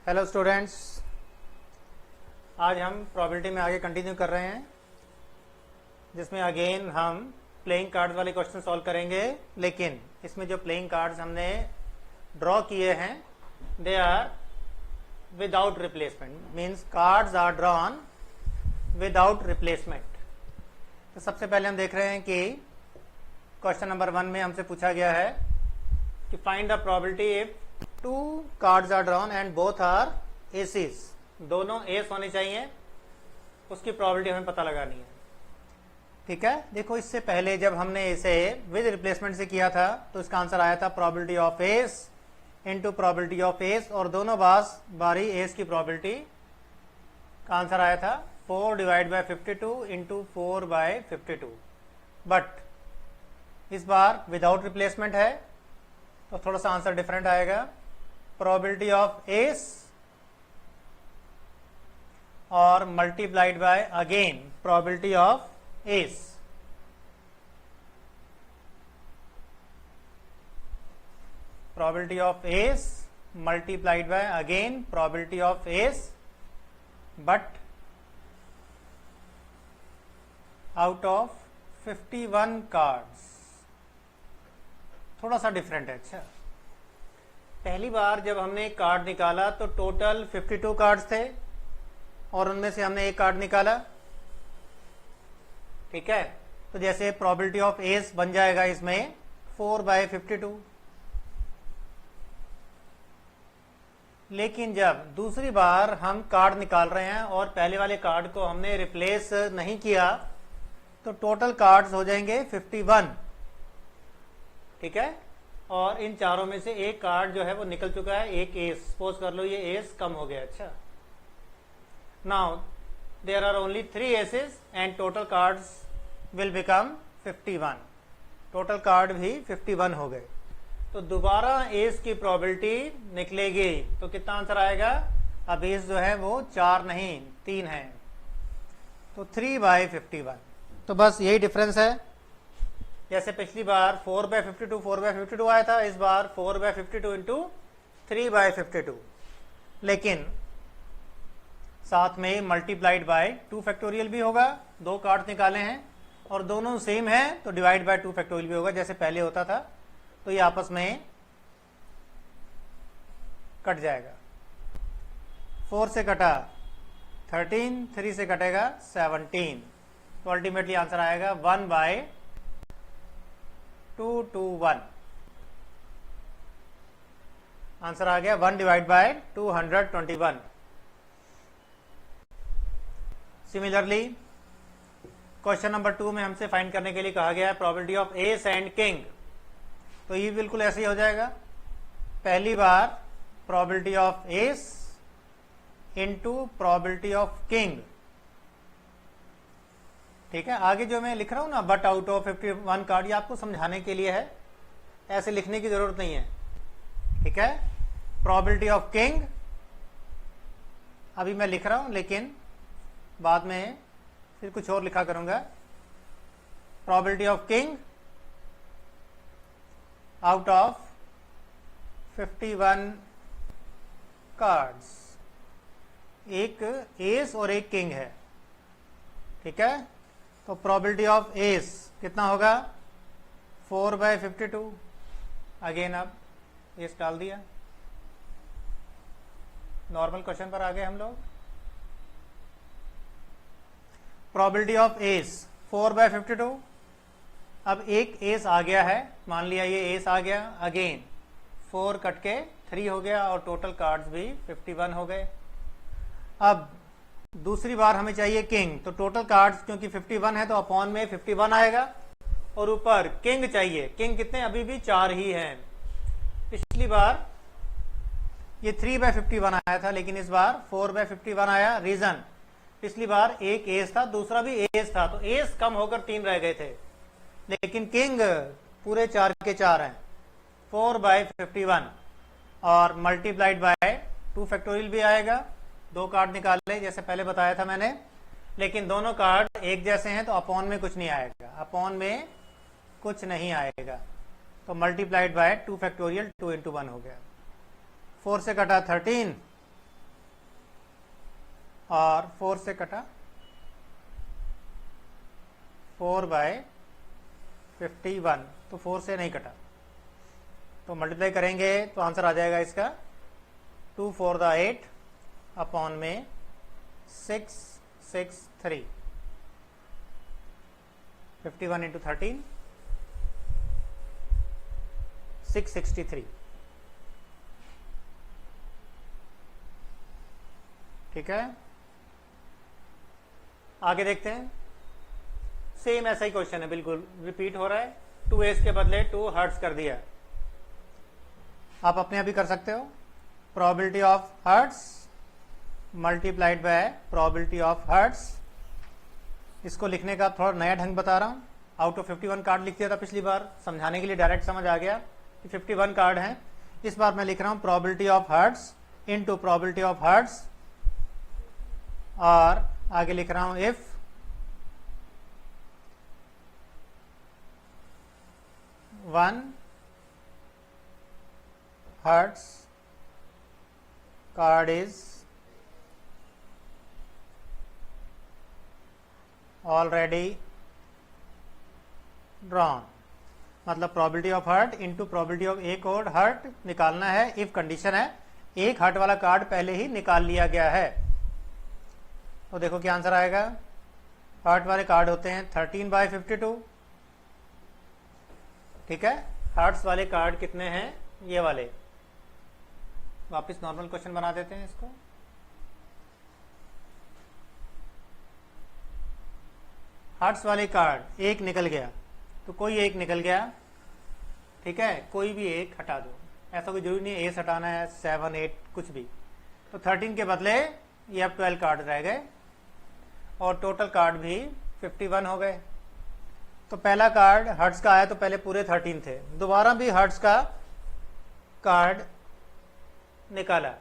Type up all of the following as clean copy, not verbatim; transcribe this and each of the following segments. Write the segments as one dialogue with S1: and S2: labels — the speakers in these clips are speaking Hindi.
S1: हेलो स्टूडेंट्स, आज हम प्रोबेबिलिटी में आगे कंटिन्यू कर रहे हैं, जिसमें अगेन हम प्लेइंग कार्ड्स वाले क्वेश्चन सॉल्व करेंगे। लेकिन इसमें जो प्लेइंग कार्ड्स हमने ड्रॉ किए हैं they are without replacement, means cards are drawn without replacement. तो सबसे पहले हम देख रहे हैं कि क्वेश्चन नंबर 1 में हमसे पूछा गया है कि find the probability if 2 cards are drawn and both are aces, दोनों एस होने चाहिए, उसकी प्रोबेबिलिटी हमें पता लगानी है। ठीक है, देखो इससे पहले जब हमने इसे विद रिप्लेसमेंट से किया था तो इसका आंसर आया था probability of S into probability of ace, और दोनों बारी एस की प्रोबेबिलिटी का आंसर आया था 4 divide by 52 into 4 by 52। But इस बार विदाउट रिप्लेसमेंट है तो थोड़ा सा आंसर डिफरेंट आएगा। प्रोबेबिलिटी ऑफ एस और multiplied by again probability of ace. Probability of ace multiplied by again probability of ace, but out of 51 cards. थोड़ा सा डिफरेंट है। अच्छा, पहली बार जब हमने एक कार्ड निकाला तो टोटल 52 कार्ड्स थे और उनमें से हमने एक कार्ड निकाला। ठीक है, तो जैसे प्रोबेबिलिटी ऑफ एस बन जाएगा इसमें 4 बाय 52। लेकिन जब दूसरी बार हम कार्ड निकाल रहे हैं और पहले वाले कार्ड को हमने रिप्लेस नहीं किया तो टोटल कार्ड्स हो जाएंगे 51। ठीक है, और इन चारों में से एक कार्ड जो है वो निकल चुका है, एक एस, सपोज कर लो ये एस कम हो गया। अच्छा, now there are only 3 aces and total cards will become 51। Total card भी 51 हो गए, तो दोबारा एस की प्रोबेबिलिटी निकलेगी। तो कितना आंसर आएगा? अब एस जो है वो 4 नहीं 3 है, तो 3 बाय 51। तो बस यही डिफरेंस है। जैसे पिछली बार 4 बाय 52 आया था, इस बार 4 बाय 52 इंटू 3 बाय 52। लेकिन साथ में मल्टीप्लाइड बाय 2 फैक्टोरियल भी होगा। 2 कार्ड निकाले हैं और दोनों सेम है तो डिवाइड बाय 2 फैक्टोरियल भी होगा, जैसे पहले होता था। तो ये आपस में कट जाएगा। 4 से कटा 13, 3 से कटेगा 17, तो अल्टीमेटली आंसर आएगा 1 बाय 221। आंसर आ गया 1 divide by 221। Similarly question number 2 में हमसे फाइंड करने के लिए कहा गया है probability of ace and king. तो ये बिल्कुल ऐसे ही हो जाएगा। पहली बार probability of ace into probability of king. ठीक है, आगे जो मैं लिख रहा हूं ना, बट आउट ऑफ 51 कार्ड, ये आपको समझाने के लिए है, ऐसे लिखने की जरूरत नहीं है। ठीक है, प्रोबेबिलिटी ऑफ किंग अभी मैं लिख रहा हूं, लेकिन बाद में फिर कुछ और लिखा करूंगा। Probability of king out of 51 cards, एक एस और एक किंग है। ठीक है, तो प्रोबेबिलिटी ऑफ एस कितना होगा? 4 बाय 52। अगेन अब एस डाल दिया। नॉर्मल क्वेश्चन पर आ गए हम लोग। Probability of ace 4 by 52। अब एक एस आ गया है, मान लिया ये एस आ गया। अगेन 4 कट के 3 हो गया और टोटल कार्ड्स भी 51 हो गए। अब दूसरी बार हमें चाहिए किंग, तो टोटल कार्ड्स क्योंकि 51 है तो अपॉन में 51 आएगा, और ऊपर किंग चाहिए। किंग कितने? अभी भी 4 ही हैं। पिछली बार ये 3 बाय 51 आया था, लेकिन इस बार 4 बाय 51 आया। रीजन, पिछली बार एक एस था, दूसरा भी एस था, तो एस कम होकर 3 रह गए थे, लेकिन किंग पूरे 4 के 4 हैं। 4 बाय 51 और मल्टीप्लाइड बाय 2 फैक्टोरियल भी आएगा। 2 कार्ड निकाले जैसे पहले बताया था मैंने, लेकिन दोनों कार्ड एक जैसे हैं तो अपॉन में कुछ नहीं आएगा, अपॉन में कुछ नहीं आएगा। तो मल्टीप्लाइड बाय 2 फैक्टोरियल 2 इंटू 1 हो गया। 4 से कटा 13, और 4 से कटा 4/51, तो 4 से नहीं कटा, तो मल्टीप्लाई करेंगे तो आंसर आ जाएगा इसका 2 4 8 अपॉन में 663, 51 इंटू 13 663। ठीक है, आगे देखते हैं। सेम ऐसा ही क्वेश्चन है, बिल्कुल रिपीट हो रहा है। 2s के बदले 2 हर्ट्ज कर दिया। आप अपने आप भी कर सकते हो। Probability of hertz multiplied by probability of hertz. इसको लिखने का थोड़ा नया ढंग बता रहा हूं। आउट ऑफ 51 कार्ड लिख दिया था पिछली बार, समझाने के लिए डायरेक्ट समझ आ गया कि 51 कार्ड हैं। इस बार मैं लिख रहा हूं probability of hearts into probability of hearts, और आगे लिख रहा हूं if one hearts card is already drawn, मतलब probability of heart into probability of एक और हर्ट निकालना है। इफ कंडीशन है एक हर्ट वाला कार्ड पहले ही निकाल लिया गया है, तो देखो क्या आंसर आएगा। हर्ट वाले कार्ड होते हैं 13/52। ठीक है, हर्ट्स वाले कार्ड कितने हैं, ये वाले। वापस नॉर्मल क्वेश्चन बना देते हैं इसको। हर्ट्स वाले कार्ड एक निकल गया, तो कोई एक निकल गया। ठीक है, कोई भी एक हटा दो, ऐसा कोई जरूरी नहीं है एस हटाना है, 7 8 कुछ भी। तो 13 के बदले ये अब 12 कार्ड रह गए, और टोटल कार्ड भी 51 हो गए। तो पहला कार्ड हर्ट्स का आया तो पहले पूरे 13 थे, दोबारा भी हर्ट्स का कार्ड निकाला।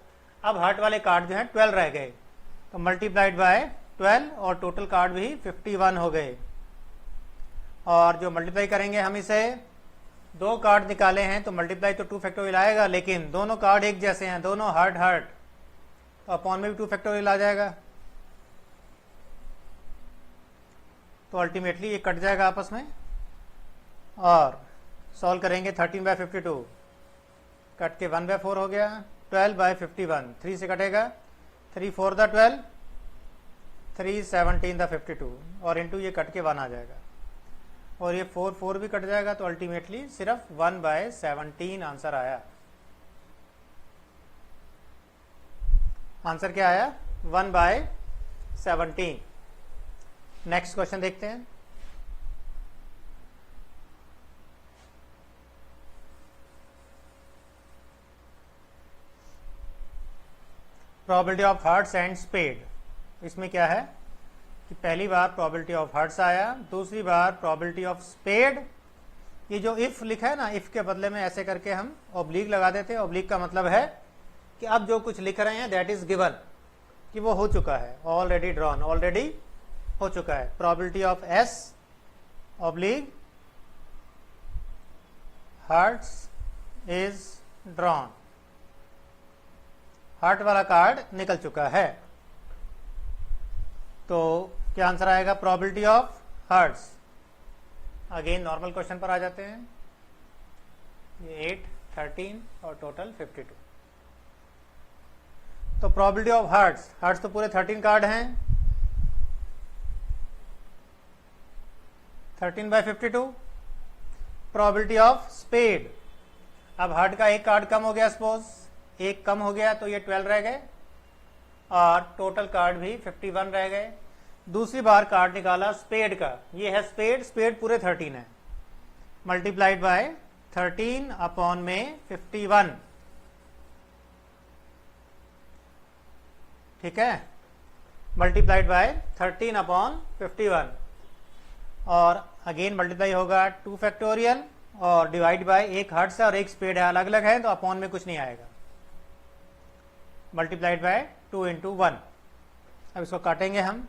S1: अब हर्ट वाले कार्ड जो है 12 रह गए, तो मल्टीप्लाइड बाय 12 और टोटल कार्ड भी 51 हो गए। और जो मल्टीप्लाई करेंगे हम इसे, दो कार्ड निकाले हैं तो मल्टीप्लाई तो 2 फैक्टोरियल आएगा, लेकिन दोनों कार्ड एक जैसे हैं, दोनों हर्ट हर्ट, तो अपॉन में भी 2 फैक्टोरियल आ जाएगा। तो अल्टीमेटली ये कट जाएगा आपस में। और सॉल्व करेंगे 13/52, कट के 1/4 हो गया। 12/51 3 से कटेगा, 3 4 12, 3 17 52, और इंटू ये कट के 1 आ जाएगा, और ये 4 4 भी कट जाएगा। तो अल्टीमेटली सिर्फ 1/17 आंसर आया। आंसर क्या आया, 1/17। नेक्स्ट क्वेश्चन देखते हैं। Probability of hearts and spade. इसमें क्या है कि पहली बार प्रोबेबिलिटी ऑफ हार्ट्स आया, दूसरी बार प्रोबेबिलिटी ऑफ स्पेड। ये जो इफ लिखा है ना, इफ के बदले में ऐसे करके हम ऑब्लिक लगा देते हैं। ऑब्लिक का मतलब है कि अब जो कुछ लिख रहे हैं दैट इज गिवन, कि वो हो चुका है, ऑलरेडी ड्रॉन, ऑलरेडी हो चुका है। Probability of S oblique hearts is drawn, heart वाला कार्ड निकल चुका है। तो क्या आंसर आएगा, probability of hearts. Again normal question पर आ जाते हैं। ये 8 13 और टोटल 52। तो प्रोबेबिलिटी ऑफ हार्ट्स, हार्ट्स तो पूरे 13 कार्ड हैं, 13/52। प्रोबेबिलिटी ऑफ स्पेड, अब हार्ट का एक कार्ड कम हो गया, सपोज एक कम हो गया तो ये 12 रह गए, और टोटल कार्ड भी 51 रह गए। दूसरी बार कार्ड निकाला स्पेड का, ये है स्पेड, स्पेड पूरे 13 है, मल्टीप्लाइड बाय 13 अपॉन में 51। ठीक है, मल्टीप्लाइड बाय 13 अपॉन 51, और अगेन मल्टीप्लाई होगा 2 फैक्टोरियल, और डिवाइड बाय एक हर्ट्ज है और एक स्पेड है, अलग अलग है तो अपॉन में कुछ नहीं आएगा। Multiplied by 2 into 1। अब इसको काटेंगे हम,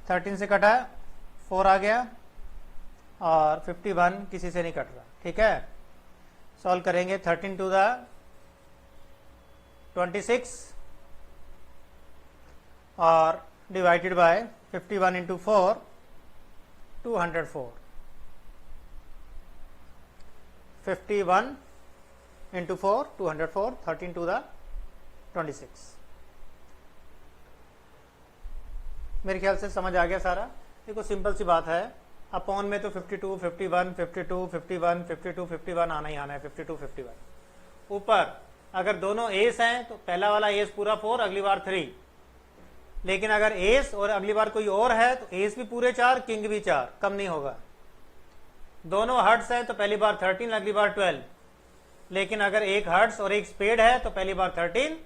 S1: 13 से कटा 4 आ गया, और 51 किसी से नहीं कट रहा। ठीक है, सॉल्व करेंगे 13 टू द 26, और divided by 51 into 4 204 51 into 4 204 13 to the 26। मेरे ख्याल से समझ आ गया सारा। देखो सिंपल सी बात है, अपॉन में तो 52 51 52 51 52 51 आना ही आना है, 52 51। ऊपर अगर दोनों एस हैं तो पहला वाला एस पूरा 4, अगली बार 3। लेकिन अगर एस और अगली बार कोई और है तो एस भी पूरे 4, किंग भी 4, कम नहीं होगा। दोनों हर्ट्स हैं तो पहली बार 13, अगली बार 12। लेकिन अगर एक हर्ट्स और एक स्पेड है तो पहली बार 13,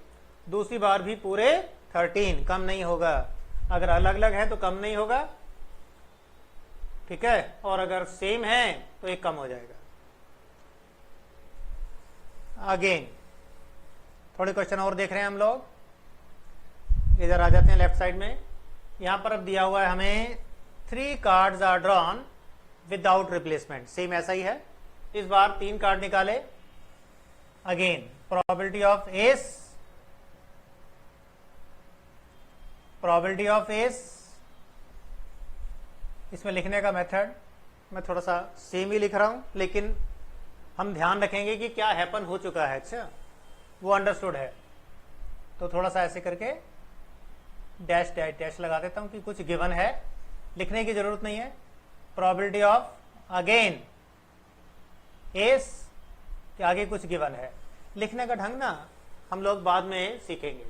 S1: दूसरी बार भी पूरे 13, कम नहीं होगा। अगर अलग अलग है तो कम नहीं होगा, ठीक है, और अगर सेम है तो एक कम हो जाएगा। अगेन थोड़े क्वेश्चन और देख रहे हैं हम लोग। इधर आ जाते हैं लेफ्ट साइड में। यहां पर अब दिया हुआ है हमें 3 cards are drawn without replacement, same ऐसा ही है। इस बार 3 कार्ड निकाले। Again probability of ace, probability of ace, इसमें लिखने का मेथड मैं थोड़ा सा सेम ही लिख रहा हूं, लेकिन हम ध्यान रखेंगे कि क्या हैपन हो चुका है। अच्छा, वो अंडरस्टूड है तो थोड़ा सा ऐसे करके डैश डैश डैश लगा देता हूं कि कुछ गिवन है, लिखने की जरूरत नहीं है। प्रोबेबिलिटी ऑफ अगेन एस के आगे कुछ गिवन है। लिखने का ढंग ना हम लोग बाद में सीखेंगे,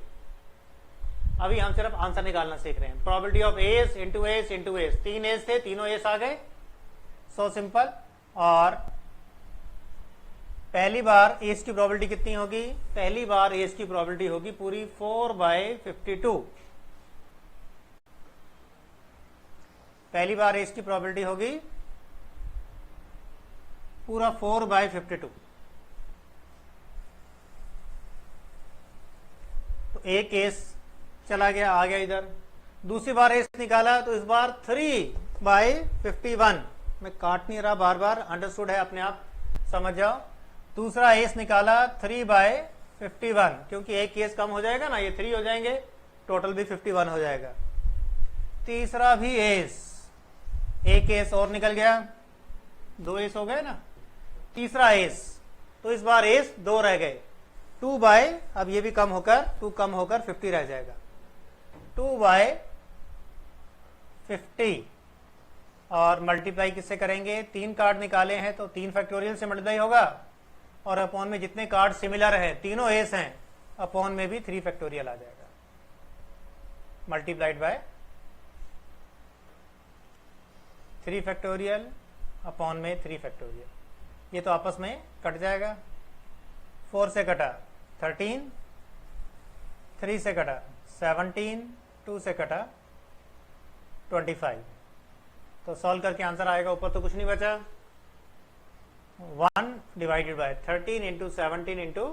S1: अभी हम सिर्फ आंसर निकालना सीख रहे हैं। Probability of ace into S into S, 3 S थे, तीनों एस आ गए, सो सिंपल। और पहली बार एस की प्रोबेबिलिटी कितनी होगी? पहली बार एस की प्रोबेबिलिटी होगी पूरी 4/52। पहली बार एस की प्रोबेबिलिटी होगी पूरा 4/52। तो एक एस चला गया, आ गया इधर। दूसरी बार एस निकाला तो इस बार 3/51। मैं काट नहीं रहा बार बार, अंडरस्टूड है, अपने आप समझ जाओ। दूसरा एस निकाला 3/51, क्योंकि एक केस कम हो जाएगा ना, ये 3 हो जाएंगे, टोटल भी 51 हो जाएगा। तीसरा भी एस, एक एस और निकल गया, 2 एस हो गए ना। तीसरा एस, तो इस बार एस 2 रह गए, 2 अब ये भी कम होकर 2 कम होकर 50 रह जाएगा, 2/50। और मल्टीप्लाई किससे करेंगे? 3 कार्ड निकाले हैं तो 3 फैक्टोरियल से मल्टीप्लाई होगा, और अपॉन में जितने कार्ड सिमिलर हैं, तीनों एस हैं, अपॉन में भी 3 फैक्टोरियल आ जाएगा, मल्टीप्लाइड बाय 3 फैक्टोरियल अपॉन में 3 फैक्टोरियल। ये तो आपस में कट जाएगा। 4 से कटा 13, 3 से कटा 17, 2 से कटा 25। तो सॉल्व करके आंसर आएगा, ऊपर तो कुछ नहीं बचा। 1 divided by 13 into 17 into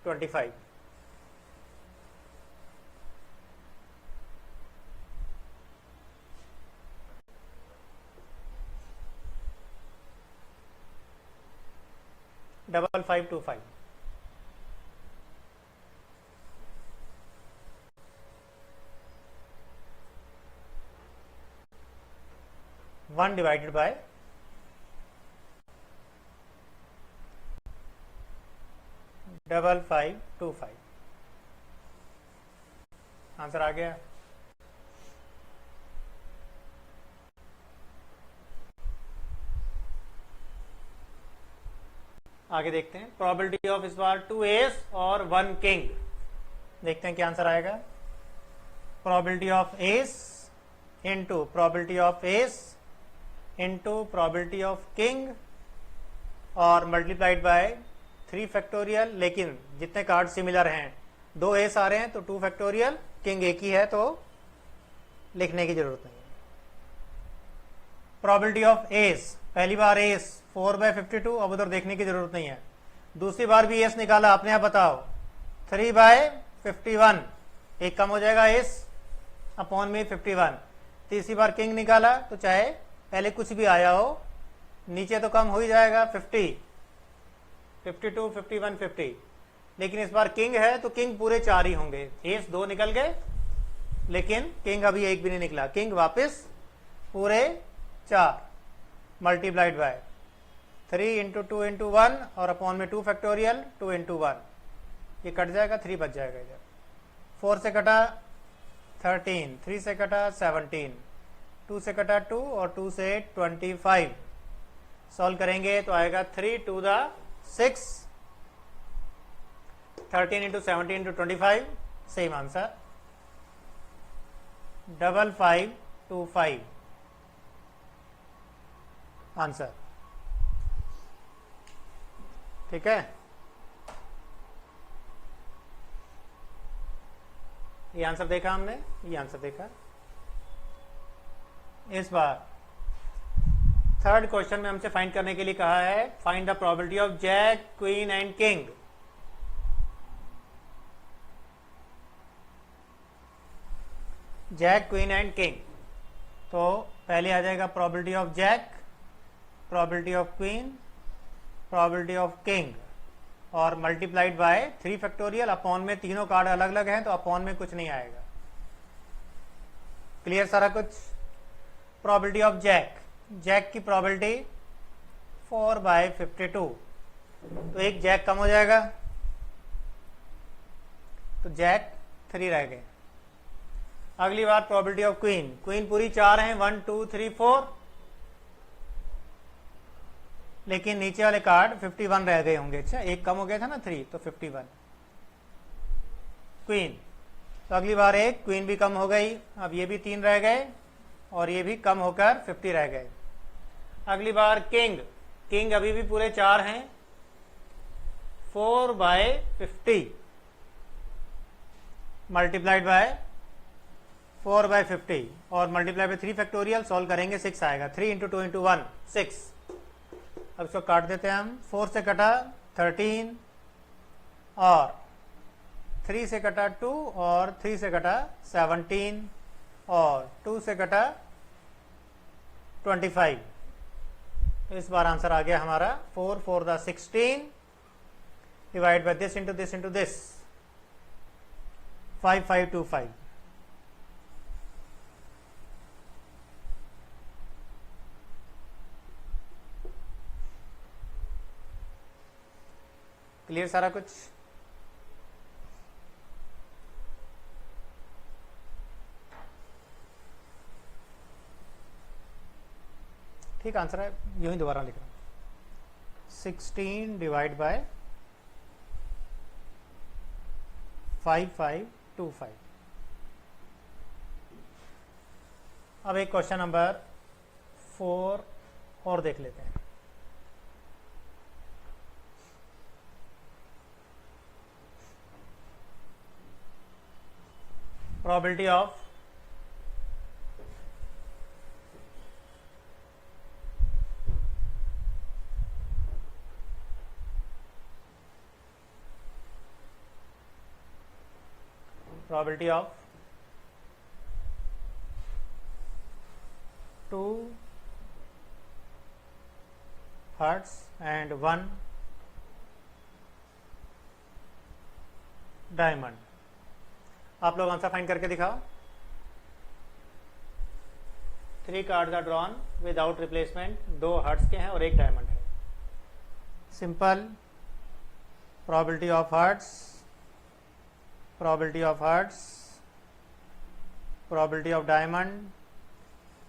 S1: 25। Double 525। One divided by 5525। Answer आ गया। आगे देखते हैं। प्रोबेबिलिटी ऑफ इस बार 2 एस और 1 किंग। देखते हैं क्या आंसर आएगा। Probability of ace into probability of ace into probability of king और मल्टीप्लाइड बाय 3 फैक्टोरियल। लेकिन जितने कार्ड सिमिलर हैं, 2 एस आ रहे हैं तो 2 फैक्टोरियल, किंग एक ही है तो लिखने की जरूरत नहीं है। प्रोबेबिलिटी ऑफ एस, पहली बार एस 4/52, अब उधर देखने की जरूरत नहीं है। दूसरी बार भी एस निकाला, अपने आप बताओ, 3/51, एक कम हो जाएगा एस अपॉन में 51। तीसरी बार किंग निकाला तो चाहे पहले कुछ भी आया हो, नीचे तो कम हो ही जाएगा, 50, 52, 51, 50। लेकिन इस बार किंग है तो किंग पूरे 4 ही होंगे, एस 2 निकल गए, लेकिन किंग अभी एक भी नहीं निकला। किंग वापस पूरे 4 मल्टीप्लाइड बाय 3 इंटू 2 इंटू 1 और अपॉन में 2 फैक्टोरियल 2 इंटू 1, ये कट जाएगा, 3 बच जाएगा इधर। 4 से कटा 13, 3 से कटा 17, 2 से कटा 2 और 2 से 25। सॉल्व करेंगे तो आएगा 3 to the 6, 13 into 17 into 25, same answer 5525 answer. ठीक है, ये आंसर देखा हमने, ये आंसर देखा। इस बार थर्ड क्वेश्चन में हमसे फाइंड करने के लिए कहा है find the probability of jack queen and king. Jack queen and king, तो पहले आ जाएगा probability of jack, probability of queen, probability of king और मल्टीप्लाइड बाय 3 फैक्टोरियल। अपॉन में तीनों कार्ड अलग अलग हैं तो अपॉन में कुछ नहीं आएगा। क्लियर सारा कुछ। प्रोबेबिलिटी ऑफ जैक, जैक की प्रोबेबिलिटी 4/52, तो एक जैक कम हो जाएगा तो जैक 3 रह गए। अगली बार प्रोबेबिलिटी ऑफ क्वीन, क्वीन पूरी 4 हैं, 1 2 3 4, लेकिन नीचे वाले कार्ड 51 रह गए होंगे। अच्छा, एक कम हो गया था ना 3, तो 51 क्वीन। तो अगली बार एक क्वीन भी कम हो गई, अब ये भी 3 रह गए और ये भी कम होकर 50 रह गए। अगली बार किंग, किंग अभी भी पूरे 4 हैं, 4/50 मल्टीप्लाइड बाय 4/50 और मल्टीप्लाई बाय 3 फैक्टोरियल। सॉल्व करेंगे 6 आएगा, 3 इंटू 2 इंटू 1 6। अब इसको काट देते हैं हम। 4 से कटा 13 और 3 से कटा 2 और 3 से कटा 17 और 2 से कटा 25। तो इस बार आंसर आ गया हमारा 4 4 the 16 divide by this into this into this 5525। Clear सारा कुछ। ठीक आंसर है, यूं ही दोबारा लिख रहा हूं। 16 डिवाइड बाय 5525। अब एक क्वेश्चन नंबर 4 और देख लेते हैं। Probability of probability of 2 hearts and 1 diamond। आप लोग आंसर फाइंड करके दिखाओ। 3 cards are drawn without replacement, 2 hearts के हैं और 1 डायमंड है। Simple probability of hearts, probability of hearts, probability of diamond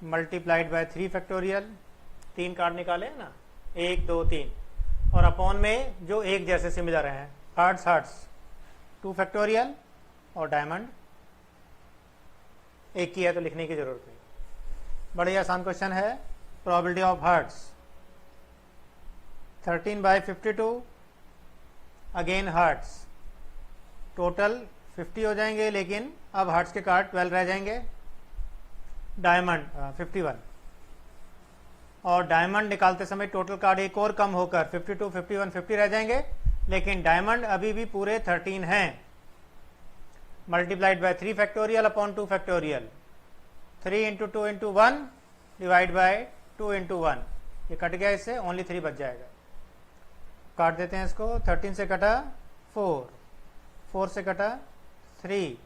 S1: multiplied by 3 factorial. 3 card निकाले ना, 1 2 3 और अपॉन में जो एक जैसे सिमिलर हैं हार्ट्स हार्ट्स 2 फैक्टोरियल और डायमंड एक ही है तो लिखने की जरूरत नहीं। बड़े आसान क्वेश्चन है। Probability of hearts 13/52, again hearts total 50 हो जाएंगे, लेकिन अब हार्ट्स के कार्ड 12 रह जाएंगे। डायमंड 51 और डायमंड निकालते समय टोटल कार्ड एक और कम होकर 52 51 50 रह जाएंगे, लेकिन डायमंड अभी भी पूरे 13 हैं। Multiplied by 3 factorial upon 2 factorial, 3 into 2 into 1 divide by 2 into 1। ये कट गया, इससे ओनली 3 बच जाएगा। काट देते हैं इसको। 13 से कटा 4, 4 से कटा 3,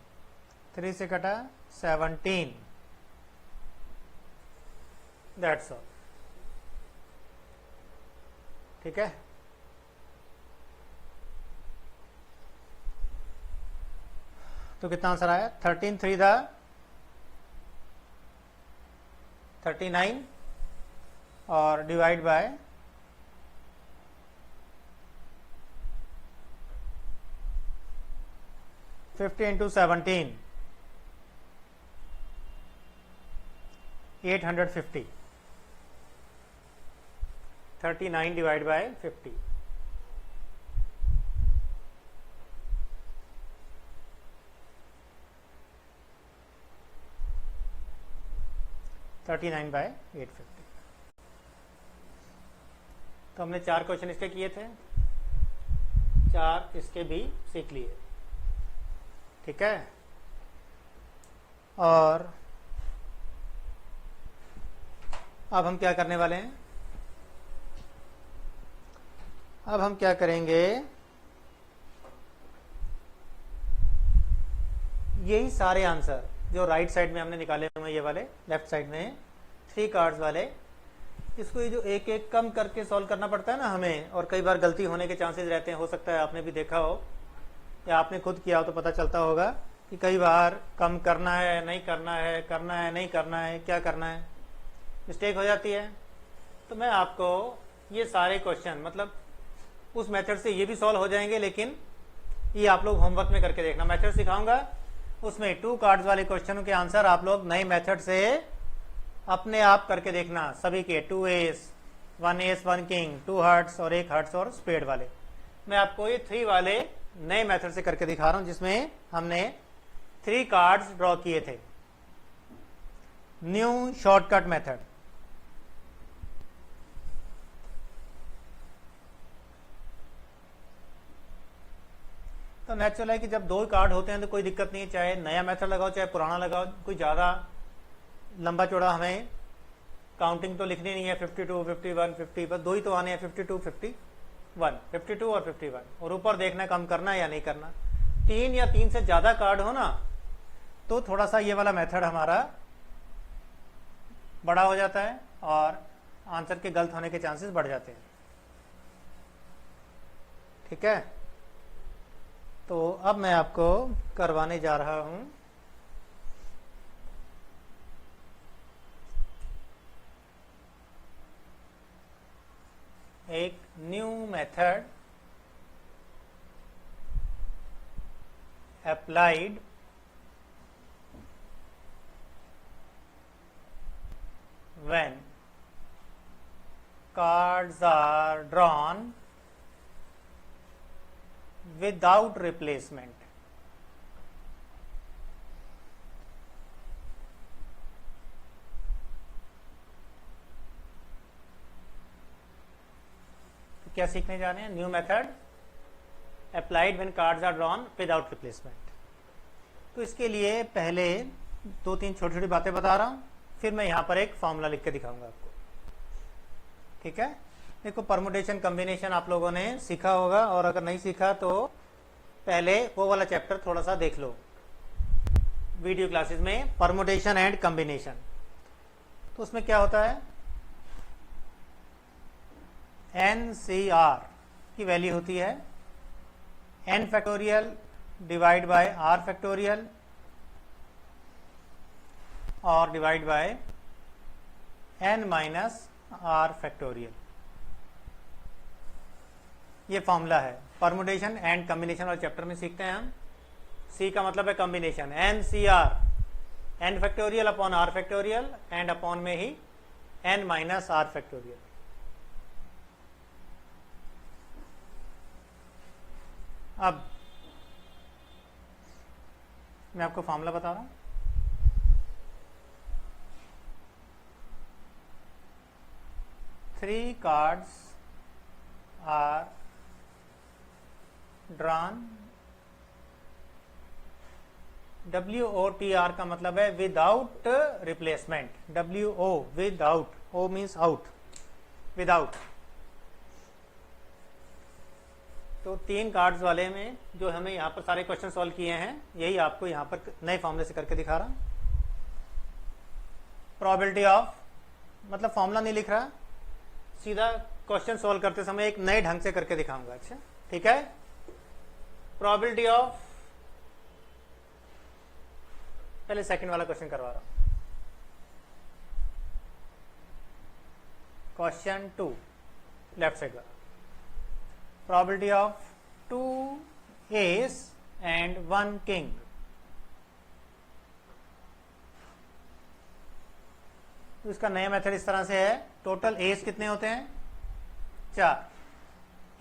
S1: 3 से कटा 17, दैट्स ऑल। ठीक है, तो कितना आंसर आया? 13 3 द 39 और divide bye 50 into 17, 850, 39 divided by 50, by 850। तो हमने 4 क्वेश्चन इसके किए थे, 4 इसके भी सीख लिए। ठीक है, और अब हम क्या करने वाले हैं? अब हम क्या करेंगे, यही सारे आंसर जो राइट साइड में हमने निकाले हुए हैं, ये वाले लेफ्ट साइड में 3 कार्ड्स वाले, इसको ये जो एक एक कम करके सॉल्व करना पड़ता है ना हमें, और कई बार गलती होने के चांसेस रहते हैं। हो सकता है आपने भी देखा हो या आपने खुद किया हो तो पता चलता होगा कि कई बार कम करना है, नहीं करना है, करना है, नहीं करना है, क्या करना है, मिस्टेक हो जाती है। तो मैं आपको ये सारे क्वेश्चन, मतलब उस मेथड से ये भी सॉल्व हो जाएंगे, लेकिन ये आप लोग होमवर्क में करके देखना। मेथड सिखाऊंगा, उसमें 2 कार्ड्स वाले क्वेश्चनों के आंसर आप लोग नए मेथड से अपने आप करके देखना, सभी के 2 एस, 1 एस 1 किंग, 2 हार्ट्स और 1 हार्ट्स और स्पेड वाले। मैं आपको ये 3 वाले नए मेथड से करके दिखा रहा हूं, जिसमें हमने 3 कार्ड्स ड्रॉ किए थे, न्यू शॉर्टकट मेथड। तो नेचुरल है कि जब 2 कार्ड होते हैं तो कोई दिक्कत नहीं है, चाहे नया मेथड लगाओ चाहे पुराना लगाओ, कोई ज़्यादा लंबा चौड़ा हमें काउंटिंग तो लिखनी नहीं है। 52, 51, 50, बस 2 ही तो आने हैं, 52, 51, 52 और 51, और ऊपर देखना कम करना है या नहीं करना। 3 या 3 से ज़्यादा कार्ड हो ना तो थोड़ा सा ये वाला मेथड हमारा बड़ा हो जाता है और आंसर के गलत होने के चांसेस बढ़ जाते हैं। ठीक है, तो अब मैं आपको करवाने जा रहा हूं एक new method applied when cards are drawn without replacement। तो क्या सीखने जा रहे हैं? New method applied when cards are drawn without replacement. तो इसके लिए पहले 2-3 छोटी छोटी बातें बता रहा हूं, फिर मैं यहां पर एक फॉर्मूला लिख के दिखाऊंगा आपको। ठीक है, देखो परमुटेशन कॉम्बिनेशन आप लोगों ने सीखा होगा, और अगर नहीं सीखा तो पहले वो वाला चैप्टर थोड़ा सा देख लो वीडियो क्लासेस में, परमुटेशन एंड कॉम्बिनेशन। तो उसमें क्या होता है, NCR की वैल्यू होती है n factorial divide by r factorial और divide by n minus r factorial. ये फॉर्मूला है। परमुटेशन एंड कॉम्बिनेशन वाले चैप्टर में सीखते हैं हम। C का मतलब है combination, NCR, n factorial upon r factorial and upon में ही n माइनस r फैक्टोरियल। अब मैं आपको फॉर्मूला बता रहा हूं। Three cards are drawn, WOTR का मतलब है without replacement, WO without, O means out, without. तो 3 कार्ड्स वाले में जो हमें यहाँ पर सारे क्वेश्चन सॉल्व किए हैं, यही आपको यहाँ पर नए फॉर्मूले से करके दिखा रहा हूँ। प्रोबेबिलिटी ऑफ, मतलब फॉर्मूला नहीं लिख रहा, सीधा क्वेश्चन सॉल्व करते समय एक नए ढंग से करके दिखाऊंगा। अच्छा ठीक है, प्रोबेबिलिटी ऑफ, पहले सेकंड वाला क्वेश्चन करवा रहा हूं। क्वेश्चन 2 लेफ्ट साइड वाला, probability of 2 S and 1 king. तो इसका नया मेथड इस तरह से है, टोटल एस कितने होते हैं 4,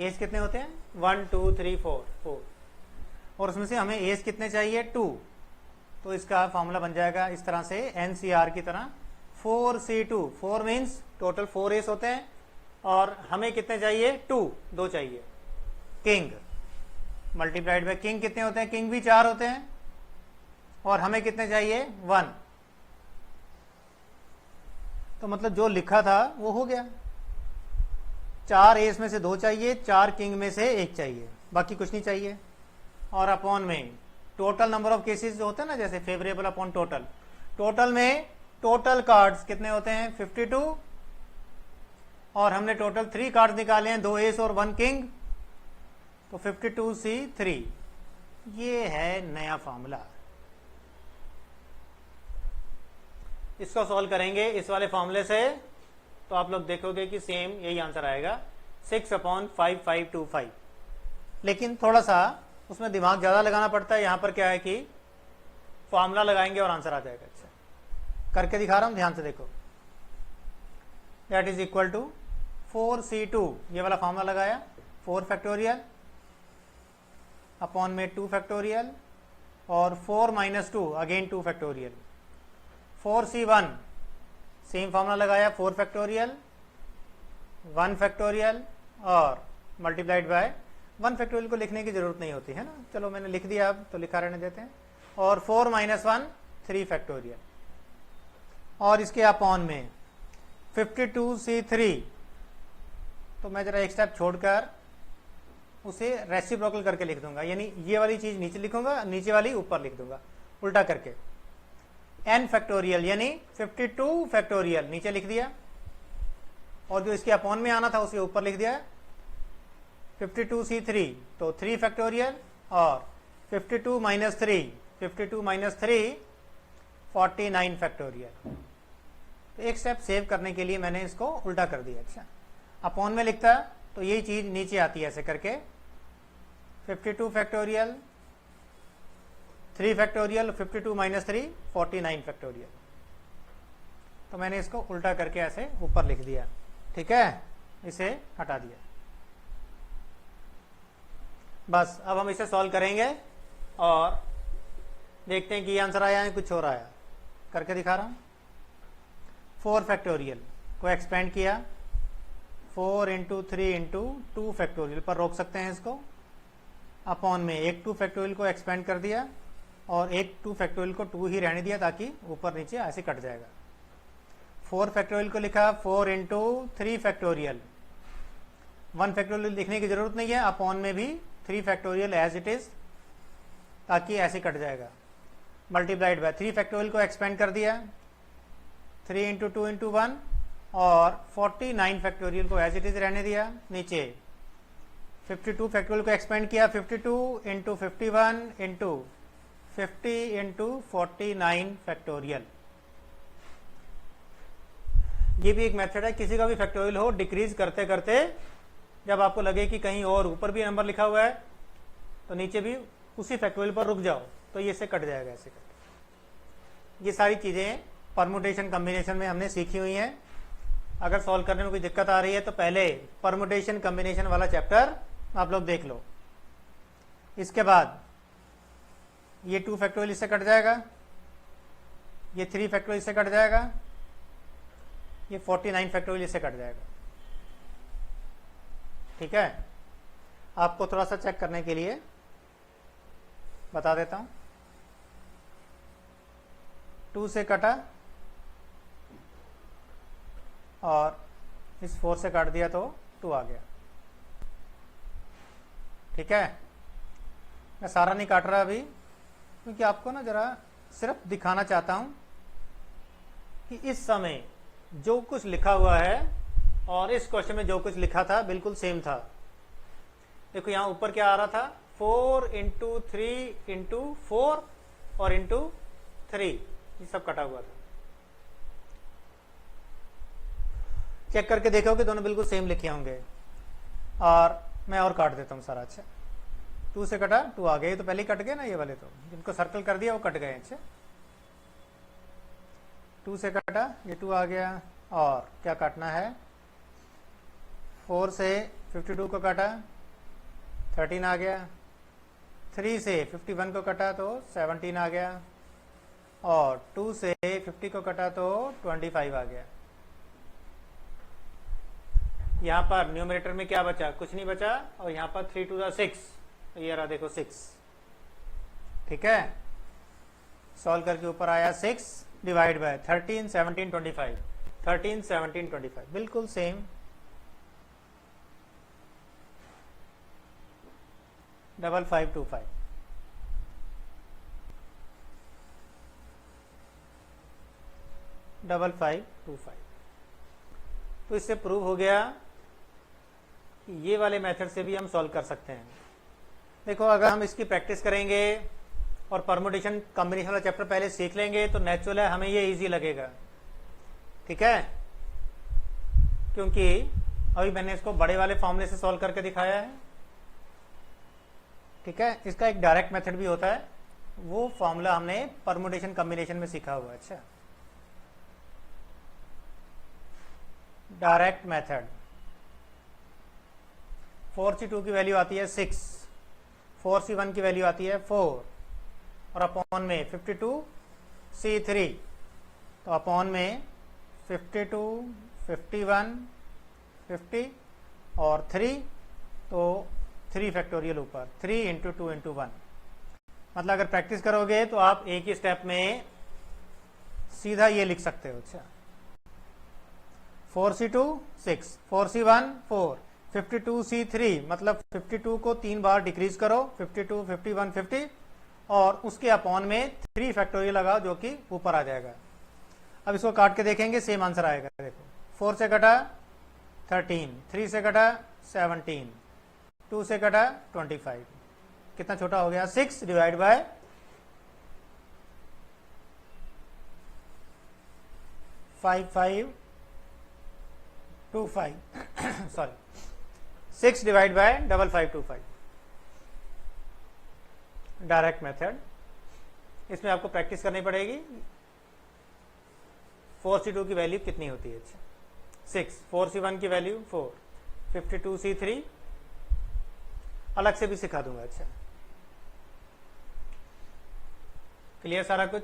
S1: एस कितने होते हैं 1 2 3 4, और उसमें से हमें एस कितने चाहिए 2, तो इसका फॉर्मूला बन जाएगा इस तरह से एनसीआर की तरह 4C2, 4 मीन्स टोटल 4 एस होते हैं और हमें कितने चाहिए 2 चाहिए, किंग मल्टीप्लाइड बाय किंग कितने होते हैं, किंग भी 4 होते हैं और हमें कितने चाहिए 1, तो मतलब जो लिखा था वो हो गया, 4 एस में से 2 चाहिए, 4 किंग में से 1 चाहिए, बाकी कुछ नहीं चाहिए। और अपॉन में टोटल नंबर ऑफ केसेस जो होते हैं ना, जैसे फेवरेबल अपॉन टोटल, टोटल में टोटल कार्ड्स कितने होते हैं 52, और हमने टोटल 3 कार्ड्स निकाले हैं, 2 एस और 1 किंग, तो 52C3, ये है नया फॉर्मूला। इसको सॉल्व करेंगे इस वाले फॉर्मूले से, तो आप लोग देखोगे कि सेम यही आंसर आएगा 6/5525। लेकिन थोड़ा सा उसमें दिमाग ज्यादा लगाना पड़ता है। यहां पर क्या है कि फॉर्मूला लगाएंगे और आंसर आ जाएगा। अच्छा करके दिखा रहा हूं, ध्यान से देखो, that is equal to 4C2, ये वाला फॉर्मूला लगाया, 4 फैक्टोरियल अपॉन में 2 फैक्टोरियल और 4 - 2 again 2 factorial, 4C1 same formula लगाया, 4 फैक्टोरियल 1 फैक्टोरियल और मल्टीप्लाइड बाय 1 फैक्टोरियल को लिखने की जरूरत नहीं होती है ना, चलो मैंने लिख दिया, अब तो लिखा रहने देते हैं, और 4 - 1 3 फैक्टोरियल, और इसके अपॉन में 52C3, तो मैं जरा एक स्टेप छोड़कर उसे रेसिप्रोकल करके लिख दूंगा, यानी ये वाली चीज नीचे लिखूंगा, नीचे वाली ऊपर लिख दूंगा, उल्टा करके n फैक्टोरियल यानी 52 फैक्टोरियल नीचे लिख दिया, और जो इसके अपॉन में आना था उसके ऊपर लिख दिया 52C3, तो 3 फैक्टोरियल और 52 - 3 49 फैक्टोरियल। तो एक स्टेप सेव करने के लिए मैंने इसको उल्टा कर दिया। अच्छा अपॉन में लिखता तो यही चीज नीचे आती है, ऐसे करके 52 फैक्टोरियल 3 फैक्टोरियल 52 - 3 49 फैक्टोरियल, तो मैंने इसको उल्टा करके ऐसे ऊपर लिख दिया। ठीक है, इसे हटा दिया। बस अब हम इसे सॉल्व करेंगे और देखते हैं कि ये आंसर आया है कुछ और आया, करके दिखा रहा हूं। 4 फैक्टोरियल को एक्सपेंड किया, 4 × 3 × 2 फैक्टोरियल पर रोक सकते हैं इसको, अपॉन में एक 2 फैक्टोरियल को एक्सपेंड कर दिया और एक 2 फैक्टोरियल को 2 ही रहने दिया ताकि ऊपर नीचे ऐसे कट जाएगा। 4 फैक्टोरियल को लिखा 4 × 3 फैक्टोरियल, 1 फैक्टोरियल लिखने की जरूरत नहीं है, अपॉन में भी 3 फैक्टोरियल एज इट इज, ताकि ऐसे कट जाएगा, मल्टीप्लाइड बाय 3 फैक्टोरियल को एक्सपेंड कर दिया, 3 × 2 × 1 और 49 फैक्टोरियल को एज इट इज रहने दिया नीचे, 52 फैक्टोरियल को एक्सपेंड किया, 52 × 51 × 50 × 49 फैक्टोरियल। ये भी एक मेथड है, किसी का भी फैक्टोरियल हो डिक्रीज करते करते जब आपको लगे कि कहीं और ऊपर भी नंबर लिखा हुआ है तो नीचे भी उसी फैक्टोरियल पर रुक जाओ, तो ये से कट जाएगा ऐसे करके। ये सारी चीजें परमुटेशन कॉम्बिनेशन में हमने सीखी हुई हैं। अगर सॉल्व करने में कोई दिक्कत आ रही है तो पहले परमुटेशन कॉम्बिनेशन वाला चैप्टर आप लोग देख लो, इसके बाद ये 2 फैक्टोरियल इससे कट जाएगा, ये 3 फैक्टोरियल इससे कट जाएगा, ये 49 फैक्टोरियल इससे कट जाएगा। ठीक है, आपको थोड़ा सा चेक करने के लिए बता देता हूं। 2 से कटा और इस 4 से काट दिया तो 2 आ गया। ठीक है, मैं सारा नहीं काट रहा अभी, क्योंकि आपको ना जरा सिर्फ दिखाना चाहता हूं कि इस समय जो कुछ लिखा हुआ है और इस क्वेश्चन में जो कुछ लिखा था बिल्कुल सेम था। देखो यहां ऊपर क्या आ रहा था, 4 इंटू 3 इंटू 4 और इंटू 3, ये सब कटा हुआ था। चेक करके देखो कि दोनों बिल्कुल सेम लिखे होंगे। और मैं और काट देता हूं सारा। अच्छा 2 से कटा 2 आ गए, ये तो पहले ही कट गए ना, ये वाले तो जिनको सर्कल कर दिया वो कट गए। अच्छा 2 से कटा, ये 2 आ गया। और क्या काटना है, 4 से 52 को काटा 13 आ गया। 3 से 51 को कटा तो 17 आ गया। और 2 से 50 को कटा तो 25 आ गया। यहां पर न्यूमरेटर में क्या बचा, कुछ नहीं बचा। और यहां पर 3 to the 6, तो ये रहा देखो 6। ठीक है, सॉल्व करके ऊपर आया 6 डिवाइड बाय 13 17 25, 13 17 25 बिल्कुल सेम। डबल 525 5525। तो इससे प्रूव हो गया कि ये वाले मेथड से भी हम सॉल्व कर सकते हैं। देखो अगर हम इसकी प्रैक्टिस करेंगे और परमुटेशन कॉम्बिनेशन वाला चैप्टर पहले सीख लेंगे तो नेचुरल है हमें ये इजी लगेगा। ठीक है, क्योंकि अभी मैंने इसको बड़े वाले फॉर्मूले से सॉल्व करके दिखाया है। ठीक है, इसका एक डायरेक्ट मेथड भी होता है, वो फॉर्मूला हमने परमुटेशन कॉम्बिनेशन में सीखा हुआ है। अच्छा डायरेक्ट मेथड, 4C2 की वैल्यू आती है 6, 4C1 की वैल्यू आती है 4 और अपॉन में 52C3, तो अपॉन में 52 51 50 और 3, तो 3 फैक्टोरियल ऊपर 3 इंटू 2 इंटू 1। मतलब अगर प्रैक्टिस करोगे तो आप एक ही स्टेप में सीधा ये लिख सकते हो। अच्छा 4C2 6, 4C1 4, 52C3 मतलब 52 को 3 बार डिक्रीज करो, 52 51 50 और उसके अपॉन में 3 फैक्टोरियल लगाओ जो कि ऊपर आ जाएगा। अब इसको काट के देखेंगे सेम आंसर आएगा। देखो 4 से कटा 13, 3 से कटा 17, 2 से कटा 25, कितना छोटा हो गया 6 divide by 5525 sorry 6 divide by 5525। Direct method, इसमें आपको प्रैक्टिस करनी पड़ेगी 4C2 की वैल्यू कितनी होती है। 6, 4C1 की वैल्यू 4, 52C3 अलग से भी सिखा दूंगा। अच्छा क्लियर सारा कुछ।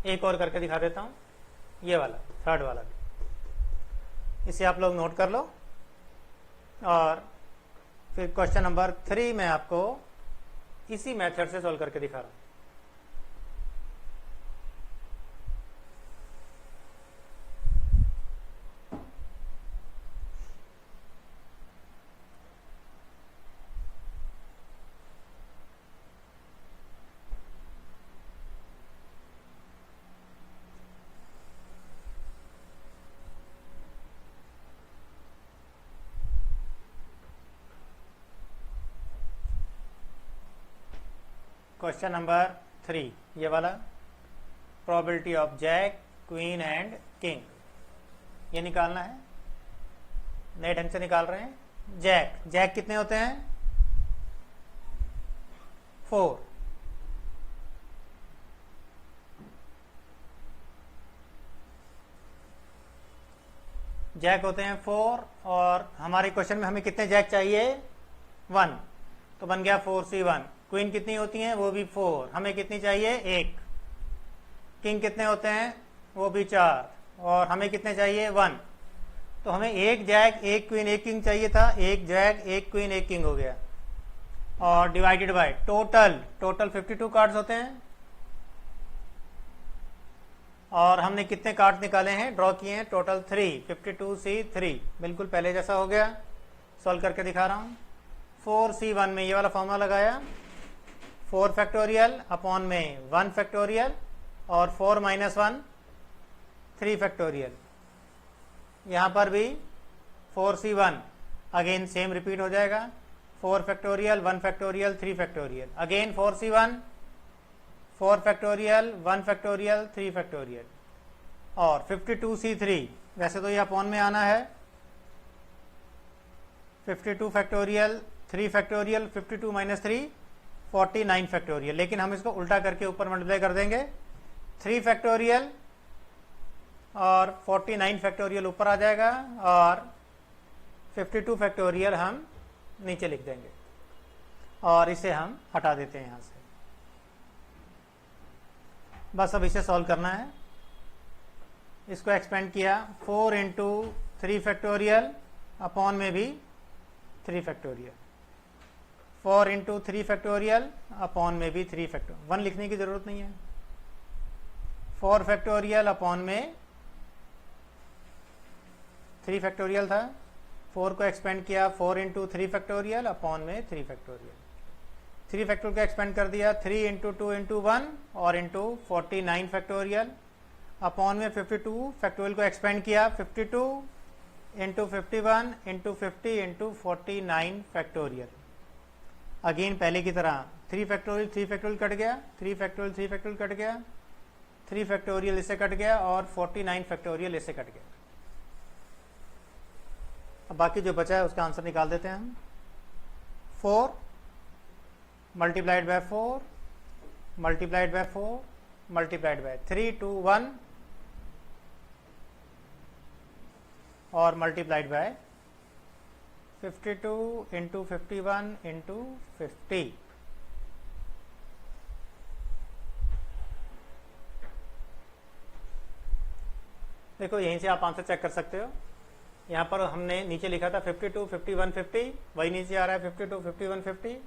S1: एक और करके दिखा देता हूं, ये वाला थर्ड वाला भी, इसे आप लोग नोट कर लो। और फिर क्वेश्चन नंबर 3 में आपको इसी मेथड से सॉल्व करके दिखा रहा हूं। क्वेश्चन नंबर 3 ये वाला, probability of jack queen and king, ये निकालना है। नए ढंग से निकाल रहे हैं। जैक कितने होते हैं 4, जैक होते हैं 4 और हमारे क्वेश्चन में हमें कितने जैक चाहिए 1, तो बन गया 4C1। क्वीन कितनी होती हैं वो भी 4, हमें कितनी चाहिए 1। किंग कितने होते हैं वो भी 4 और हमें कितने चाहिए 1। तो हमें 1 जैक 1 क्वीन 1 किंग चाहिए था, 1 जैक 1 क्वीन 1 किंग हो गया। और डिवाइडेड बाय टोटल 52 कार्ड्स होते हैं। और हमने कितने कार्ड निकाले हैं, ड्रॉ किए हैं, टोटल 3, 52C3 बिल्कुल पहले जैसा हो गया। सॉल्व करके दिखा रहा हूं। 4C1 में ये वाला फॉर्मूला लगाया, 4 फैक्टोरियल अपॉन में 1 फैक्टोरियल और 4 - 1 3 फैक्टोरियल, यहाँ पर भी 4c1 अगेन सेम रिपीट हो जाएगा, 4 factorial 1 factorial 3 factorial, again 4c1 4 factorial 1 factorial 3 factorial, और 52c3 वैसे तो ये अपॉन में आना है, 52 फैक्टोरियल 3 फैक्टोरियल 52 माइनस 3 49 फैक्टोरियल, लेकिन हम इसको उल्टा करके ऊपर मल्टीप्लाई कर देंगे, 3 फैक्टोरियल और 49 फैक्टोरियल ऊपर आ जाएगा और 52 फैक्टोरियल हम नीचे लिख देंगे और इसे हम हटा देते हैं यहां से। बस अब इसे सॉल्व करना है। इसको एक्सपेंड किया, 4 इंटू 3 फैक्टोरियल अपॉन में भी 3 फैक्टोरियल, 4 इंटू 3 फैक्टोरियल अपॉन में भी 3 फैक्टोरियल, 1 लिखने की जरूरत नहीं है, 4 फैक्टोरियल अपॉन में 3 फैक्टोरियल था, 4 को एक्सपेंड किया, 4 इंटू 3 फैक्टोरियल अपॉन में 3 फैक्टोरियल, 3 फैक्टोरियल को एक्सपेंड कर दिया, 3 इंटू 2 इंटू 1 और इंटू 49 फैक्टोरियल अपॉन में 52 फैक्टोरियल को एक्सपेंड किया, 52 into 51 into 50 into 49 factorial, again पहले की तरह 3 फैक्टोरियल कट गया, 3 फैक्टोरियल कट गया, 3 फैक्टोरियल इससे कट गया और 49 फैक्टोरियल इससे कट गया। अब बाकी जो बचा है उसका आंसर निकाल देते हैं हम। 4 multiplied by 4 multiplied by 4 multiplied by 3 2 1 और मल्टीप्लाइड बाय 52 इंटू 51 इंटू 50। देखो यहीं से आप आंसर चेक कर सकते हो। यहाँ पर हमने नीचे लिखा था 52 51 50, वही नीचे आ रहा है 52 51 50,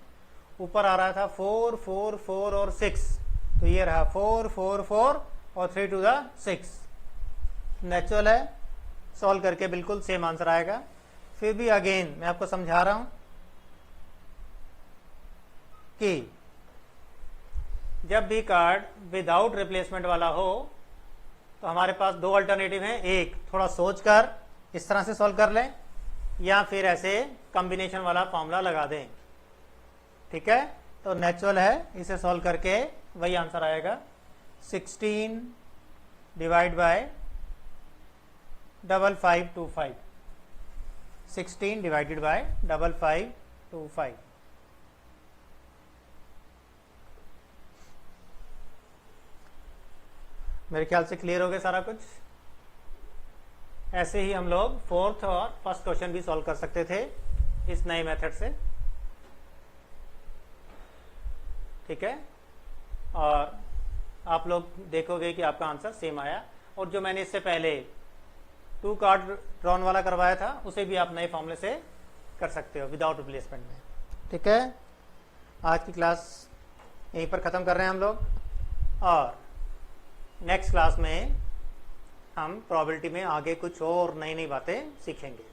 S1: ऊपर आ रहा था 4 4 4 और 6, तो ये रहा 4 4 4 और 3 टू द 6। नेचुरल है, सॉल्व करके बिल्कुल सेम आंसर आएगा। फिर भी अगेन मैं आपको समझा रहा हूं कि जब भी कार्ड विदाउट रिप्लेसमेंट वाला हो तो हमारे पास दो अल्टरनेटिव हैं, एक थोड़ा सोचकर इस तरह से सॉल्व कर लें या फिर ऐसे कॉम्बिनेशन वाला फॉर्मूला लगा दें। ठीक है, तो नेचुरल है, इसे सॉल्व करके वही आंसर आएगा 16 डिवाइड बाय 5525, 16 डिवाइडेड बाय 5525। मेरे ख्याल से क्लियर हो गया सारा कुछ। ऐसे ही हम लोग फोर्थ और फर्स्ट क्वेश्चन भी सॉल्व कर सकते थे इस नए मेथड से। ठीक है, और आप लोग देखोगे कि आपका आंसर सेम आया। और जो मैंने इससे पहले 2 कार्ड ड्रॉन वाला करवाया था उसे भी आप नए फॉर्मूले से कर सकते हो विदाउट रिप्लेसमेंट में। ठीक है, आज की क्लास यहीं पर ख़त्म कर रहे हैं हम लोग, और नेक्स्ट क्लास में हम प्रोबेबिलिटी में आगे कुछ और नई नई बातें सीखेंगे।